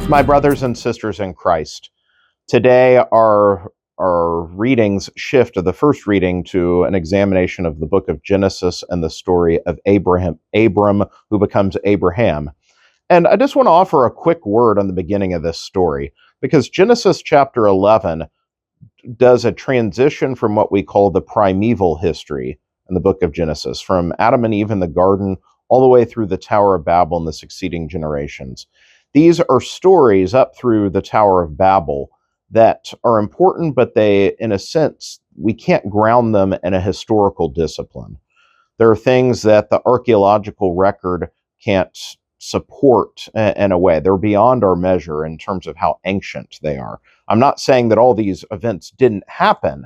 My brothers and sisters in Christ, today our readings shift to the first reading to an examination of the book of Genesis and the story of Abram who becomes Abraham. And I just want to offer a quick word on the beginning of this story, because Genesis chapter 11 does a transition from what we call the primeval history in the book of Genesis, from Adam and Eve in the garden all the way through the Tower of Babel and the succeeding generations. These are stories up through the Tower of Babel that are important, but they, in a sense, we can't ground them in a historical discipline. There are things that the archaeological record can't support in a way. They're beyond our measure in terms of how ancient they are. I'm not saying that all these events didn't happen.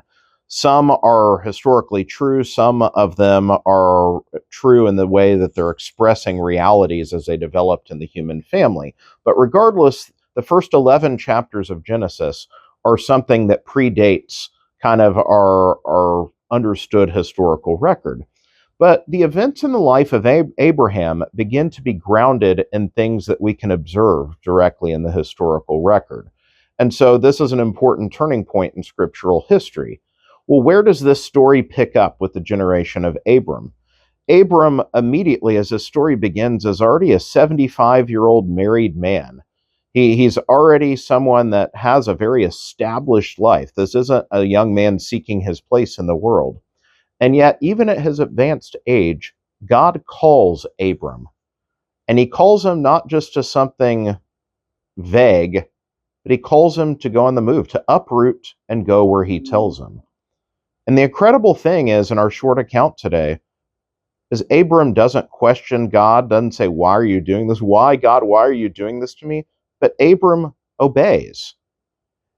Some are historically true. Some of them are true in the way that they're expressing realities as they developed in the human family. But regardless, the first 11 chapters of Genesis are something that predates kind of our understood historical record. But the events in the life of Abraham begin to be grounded in things that we can observe directly in the historical record. And so this is an important turning point in scriptural history. Well, where does this story pick up with the generation of Abram? Abram, immediately as this story begins, is already a 75-year-old married man. He's already someone that has a very established life. This isn't a young man seeking his place in the world. And yet, even at his advanced age, God calls Abram. And he calls him not just to something vague, but he calls him to go on the move, to uproot and go where he tells him. And the incredible thing is, in our short account today, is Abram doesn't question God, doesn't say, why are you doing this? Why, God, why are you doing this to me? But Abram obeys.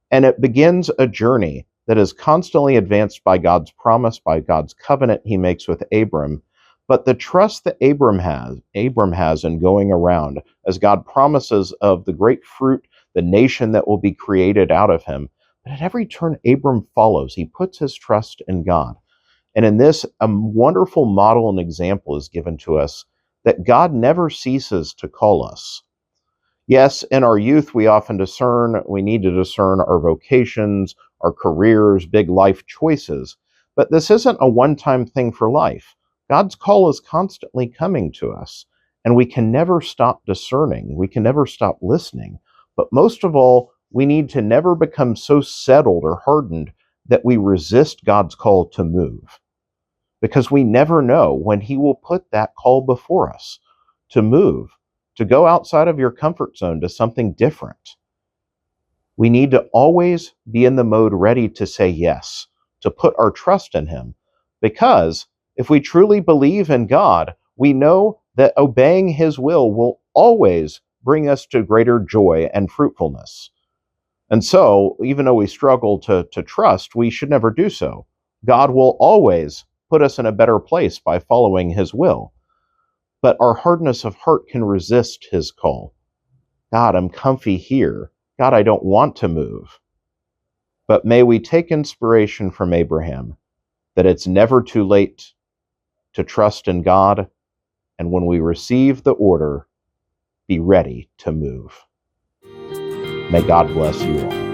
And it begins a journey that is constantly advanced by God's promise, by God's covenant he makes with Abram. But the trust that Abram has in going around, as God promises of the great fruit, the nation that will be created out of him. But at every turn, Abram follows. He puts his trust in God. And in this, a wonderful model and example is given to us that God never ceases to call us. Yes, in our youth, we need to discern our vocations, our careers, big life choices. But this isn't a one-time thing for life. God's call is constantly coming to us, and we can never stop discerning. We can never stop listening. But most of all, we need to never become so settled or hardened that we resist God's call to move. Because we never know when he will put that call before us to move, to go outside of your comfort zone to something different. We need to always be in the mode ready to say yes, to put our trust in him. Because if we truly believe in God, we know that obeying his will always bring us to greater joy and fruitfulness. And so, even though we struggle to trust, we should never do so. God will always put us in a better place by following his will. But our hardness of heart can resist his call. God, I'm comfy here. God, I don't want to move. But may we take inspiration from Abraham, that it's never too late to trust in God, and when we receive the order, be ready to move. May God bless you all.